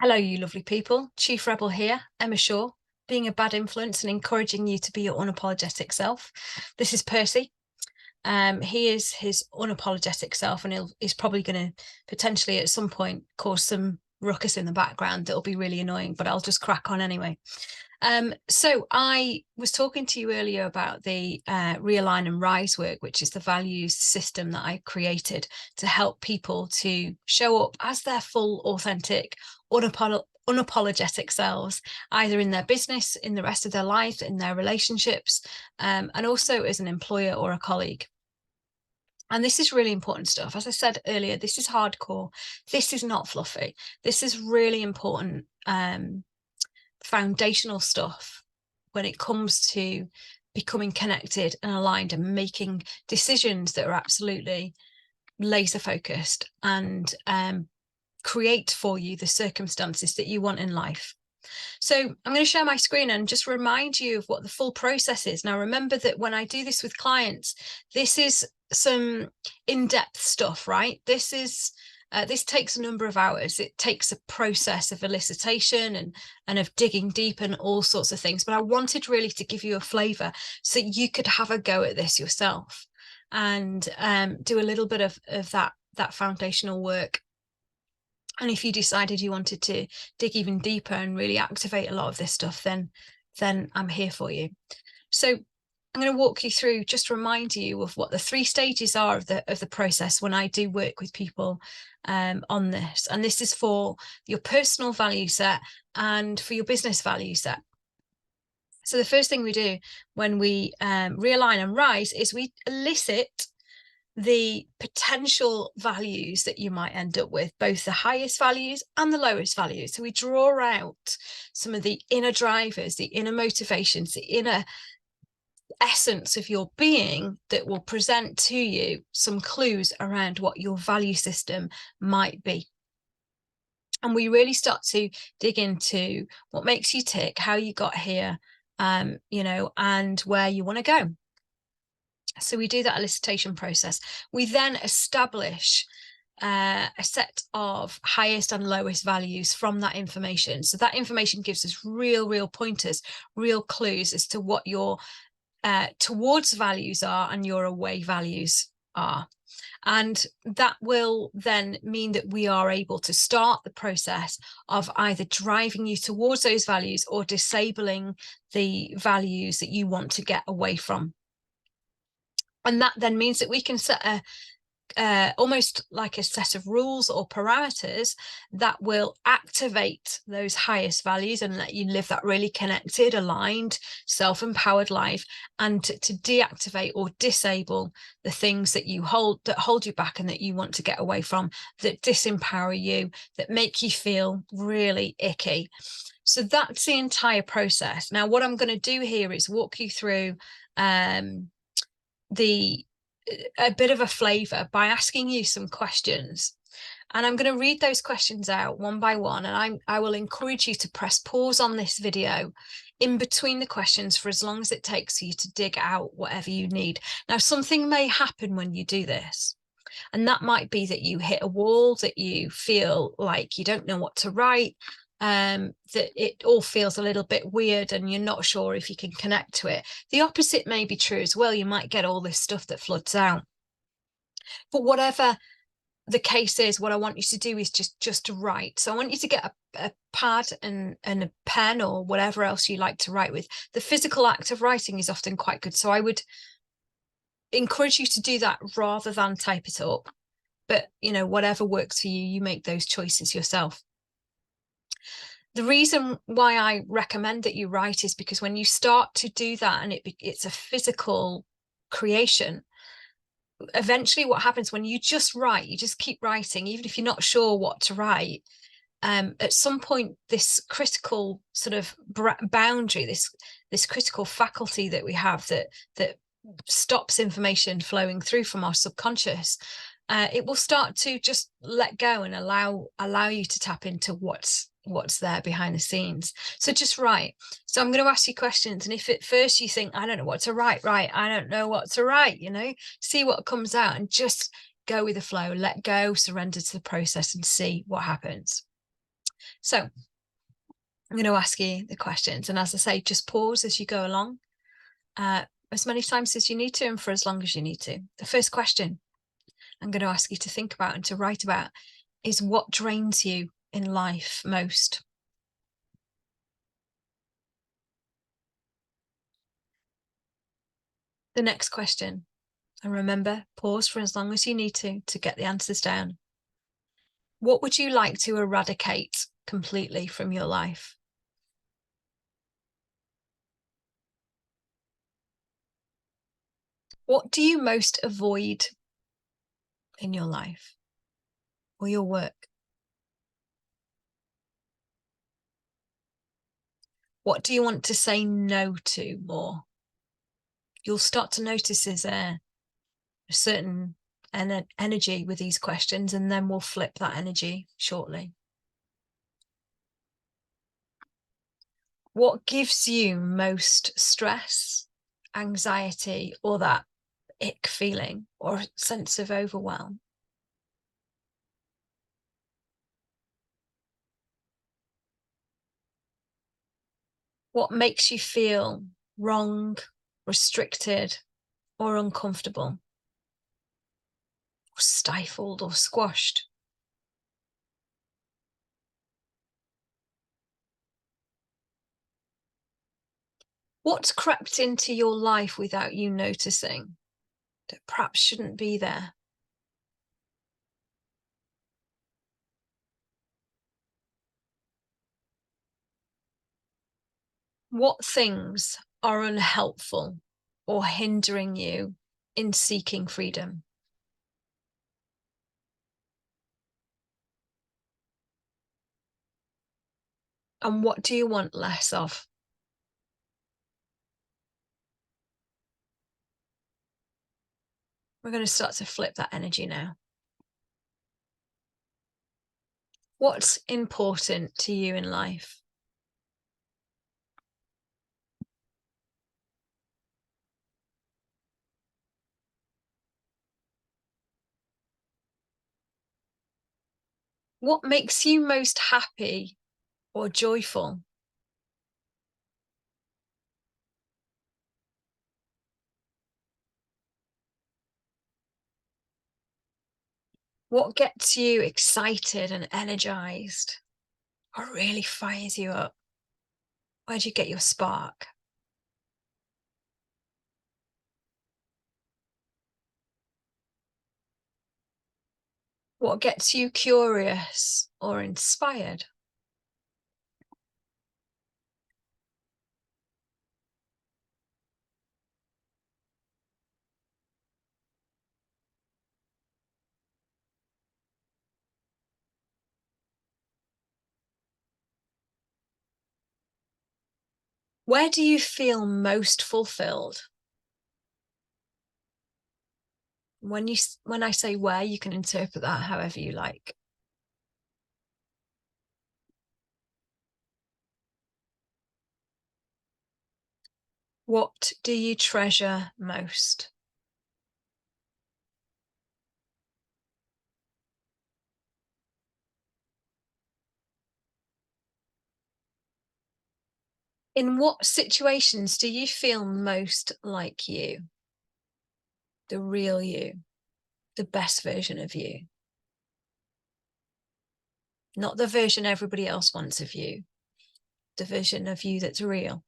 Hello, you lovely people. Chief Rebel here, Emma Shaw, being a bad influence and encouraging you to be your unapologetic self. This is Percy. He is his unapologetic self, and he's probably going to potentially at some point cause some ruckus in the background that'll be really annoying, but I'll just crack on anyway. So I was talking to you earlier about the Realign and Rise work, which is the values system that I created to help people to show up as their full, authentic, unapologetic selves, either in their business, in the rest of their life, in their relationships, and also as an employer or a colleague. And this is really important stuff. As I said earlier, this is hardcore. This is not fluffy. This is really important foundational stuff when it comes to becoming connected and aligned and making decisions that are absolutely laser focused and create for you the circumstances that you want in life. So I'm going to share my screen and just remind you of what the full process is. Now, remember that when I do this with clients, this is some in-depth stuff, right? This takes a number of hours. It takes a process of elicitation and of digging deep and all sorts of things. But I wanted really to give you a flavour so you could have a go at this yourself and do a little bit of that foundational work. And if you decided you wanted to dig even deeper and really activate a lot of this stuff, then I'm here for you. So I'm going to walk you through, just remind you of what the 3 stages are of the process when I do work with people on this. And this is for your personal value set and for your business value set. So the first thing we do when we realign and rise is we elicit the potential values that you might end up with, both the highest values and the lowest values. So we draw out some of the inner drivers, the inner motivations, the inner essence of your being that will present to you some clues around what your value system might be. And we really start to dig into what makes you tick, how you got here, and where you want to go. So we do that elicitation process. We then establish a set of highest and lowest values from that information. So that information gives us real pointers, real clues as to what your towards values are and your away values are. And that will then mean that we are able to start the process of either driving you towards those values or disabling the values that you want to get away from. And that then means that we can set almost like a set of rules or parameters that will activate those highest values and let you live that really connected, aligned, self-empowered life, and to deactivate or disable the things that hold you back and that you want to get away from, that disempower you, that make you feel really icky. So that's the entire process. Now, what I'm going to do here is walk you through a bit of a flavour by asking you some questions, and I'm going to read those questions out one by one, and I will encourage you to press pause on this video in between the questions for as long as it takes for you to dig out whatever you need. Now, something may happen when you do this, and that might be that you hit a wall, that you feel like you don't know what to write, that it all feels a little bit weird and you're not sure if you can connect to it. The opposite may be true as well. You might get all this stuff that floods out. But whatever the case is, what I want you to do is just to write. So I want you to get a pad and a pen or whatever else you like to write with. The physical act of writing is often quite good. So I would encourage you to do that rather than type it up. But, whatever works for you, you make those choices yourself. The reason why I recommend that you write is because when you start to do that and it's a physical creation, eventually what happens when you just write, you just keep writing, even if you're not sure what to write, at some point, this critical sort of boundary, this critical faculty that we have that stops information flowing through from our subconscious, it will start to just let go and allow you to tap into what's there behind the scenes. So just write. So I'm going to ask you questions, and if at first you think, I don't know what to write, I don't know what to write, see what comes out and just go with the flow, let go, surrender to the process and see what happens. So I'm going to ask you the questions. And as I say, just pause as you go along, as many times as you need to and for as long as you need to. The first question I'm going to ask you to think about and to write about is, what drains you in life most? The next question, and remember, pause for as long as you need to get the answers down. What would you like to eradicate completely from your life? What do you most avoid in your life or your work? What do you want to say no to more? You'll start to notice there's a certain energy with these questions, and then we'll flip that energy shortly. What gives you most stress, anxiety, or that ick feeling or sense of overwhelm? What makes you feel wrong, restricted, or uncomfortable, or stifled or squashed? What's crept into your life without you noticing that perhaps shouldn't be there? What things are unhelpful or hindering you in seeking freedom? And what do you want less of? We're going to start to flip that energy now. What's important to you in life? What makes you most happy or joyful? What gets you excited and energized? What really fires you up? Where do you get your spark? What gets you curious or inspired? Where do you feel most fulfilled? When I say where, you can interpret that however you like. What do you treasure most? In what situations do you feel most like you? The real you, the best version of you, not the version everybody else wants of you, the version of you that's real.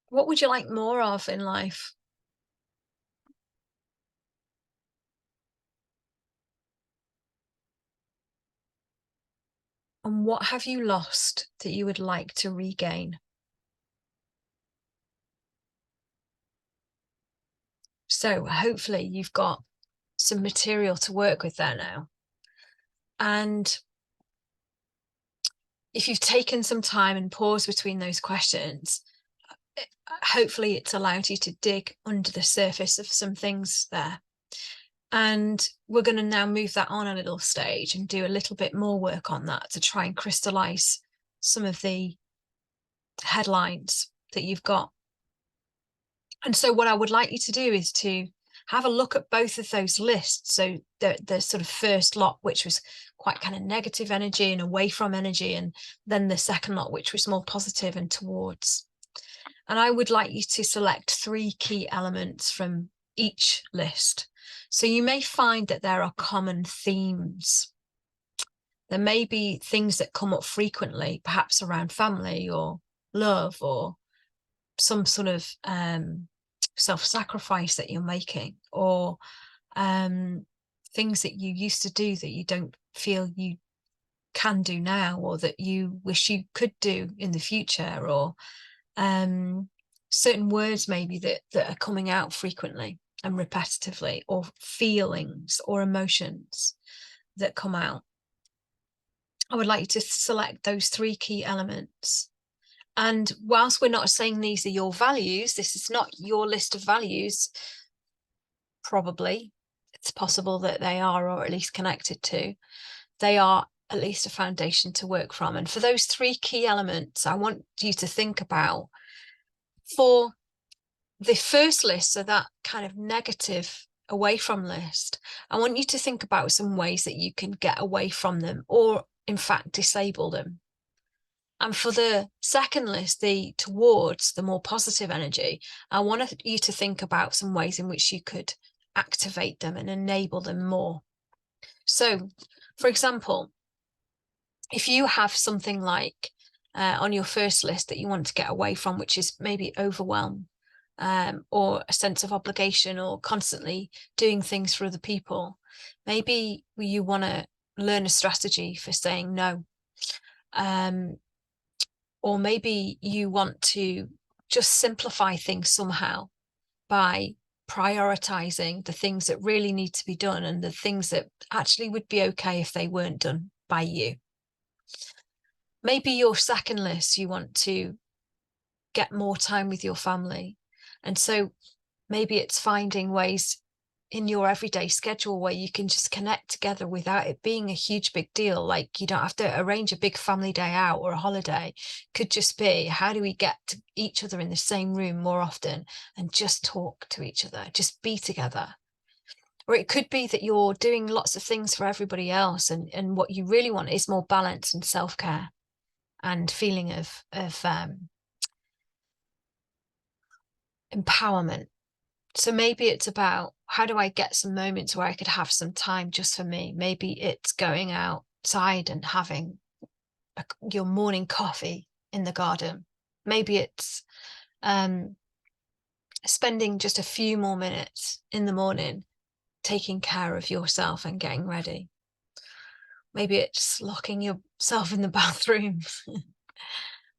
What would you like more of in life? And what have you lost that you would like to regain? So hopefully you've got some material to work with there now. And if you've taken some time and paused between those questions, hopefully it's allowed you to dig under the surface of some things there. And we're going to now move that on a little stage and do a little bit more work on that to try and crystallize some of the headlines that you've got. And so what I would like you to do is to have a look at both of those lists. So the sort of first lot, which was quite kind of negative energy and away from energy, and then the second lot, which was more positive and towards. And I would like you to select 3 key elements from each list. So you may find that there are common themes. There may be things that come up frequently, perhaps around family or love or some sort of self-sacrifice that you're making, or things that you used to do that you don't feel you can do now, or that you wish you could do in the future, or certain words maybe that are coming out frequently and repetitively, or feelings or emotions that come out. I would like you to select those 3 key elements. And whilst we're not saying these are your values, this is not your list of values, probably. It's possible that they are, or at least connected to. They are at least a foundation to work from. And for those 3 key elements, I want you to think about, for the first list, so that kind of negative away from list, I want you to think about some ways that you can get away from them, or in fact disable them. And for the second list, the towards, the more positive energy, I want you to think about some ways in which you could activate them and enable them more. So, for example, if you have something like on your first list that you want to get away from, which is maybe overwhelm, or a sense of obligation, or constantly doing things for other people, maybe you want to learn a strategy for saying no. Or maybe you want to just simplify things somehow by prioritizing the things that really need to be done, and the things that actually would be okay if they weren't done by you. Maybe your second list, you want to get more time with your family. And so maybe it's finding ways in your everyday schedule where you can just connect together without it being a huge big deal. Like, you don't have to arrange a big family day out or a holiday. Could just be, how do we get to each other in the same room more often and just talk to each other, just be together? Or it could be that you're doing lots of things for everybody else, and what you really want is more balance and self-care and feeling of empowerment. So maybe it's about, how do I get some moments where I could have some time just for me? Maybe it's going outside and having your morning coffee in the garden. Maybe it's spending just a few more minutes in the morning taking care of yourself and getting ready. Maybe it's locking yourself in the bathroom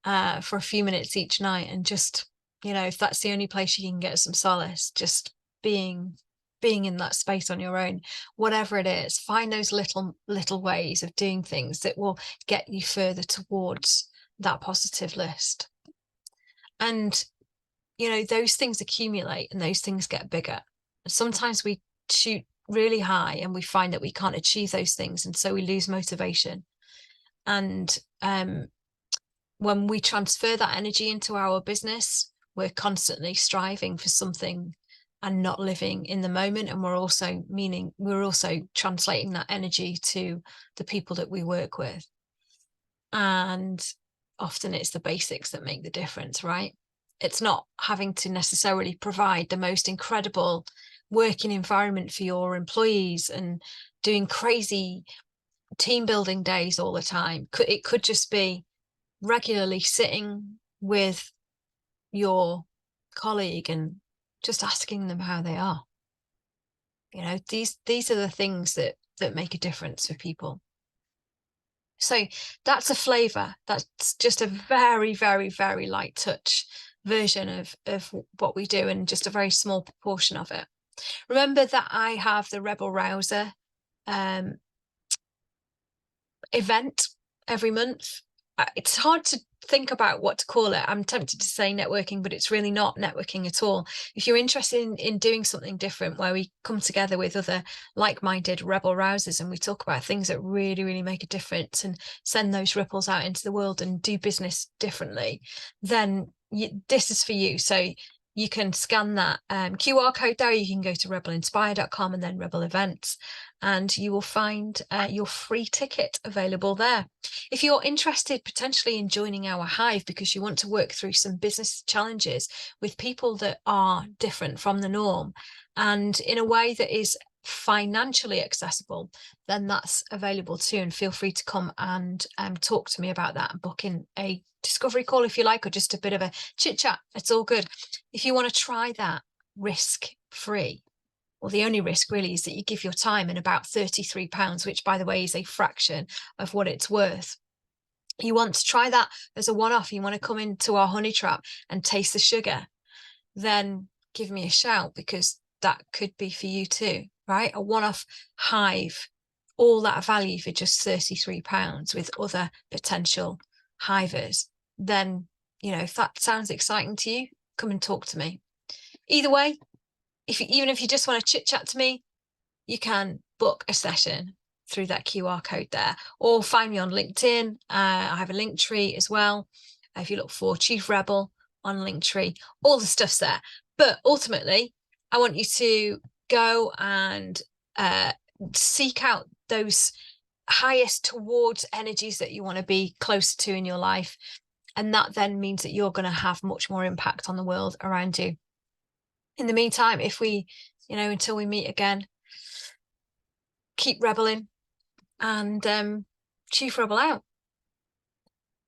for a few minutes each night, and just, if that's the only place you can get some solace, just being in that space on your own. Whatever it is, find those little ways of doing things that will get you further towards that positive list. And those things accumulate, and those things get bigger. Sometimes we shoot really high and we find that we can't achieve those things, and so we lose motivation. And when we transfer that energy into our business, we're constantly striving for something and not living in the moment. And we're also translating that energy to the people that we work with. And often it's the basics that make the difference, right? It's not having to necessarily provide the most incredible working environment for your employees and doing crazy team building days all the time. It could just be regularly sitting with your colleague and just asking them how they are. These are the things that make a difference for people. So that's a flavor. That's just a very, very, very light touch version of what we do, and just a very small proportion of it. Remember that I have the Rebel Rouser event every month. It's hard to think about what to call it. I'm tempted to say networking, but it's really not networking at all. If you're interested in doing something different, where we come together with other like-minded rebel rousers and we talk about things that really, really make a difference and send those ripples out into the world and do business differently, then this is for you. So you can scan that QR code there. You can go to rebelinspire.com and then Rebel Events, and you will find your free ticket available there. If you're interested potentially in joining our hive because you want to work through some business challenges with people that are different from the norm and in a way that is financially accessible, then that's available too. And feel free to come and talk to me about that and book in a discovery call if you like, or just a bit of a chit chat. It's all good. If you want to try that risk free, well, the only risk really is that you give your time in about £33, which by the way is a fraction of what it's worth. You want to try that as a one-off, you want to come into our honey trap and taste the sugar, then give me a shout, because that could be for you too, right? A one-off hive, all that value for just £33 with other potential hivers. Then, if that sounds exciting to you, come and talk to me. Either way, even if you just want to chit chat to me, you can book a session through that QR code there, or find me on LinkedIn. I have a link tree as well. If you look for Chief Rebel on Linktree, all the stuff's there. But ultimately, I want you to go and seek out those highest towards energies that you want to be closer to in your life. And that then means that you're going to have much more impact on the world around you. In the meantime, if we, until we meet again, keep rebelling, and Chief Rebel out.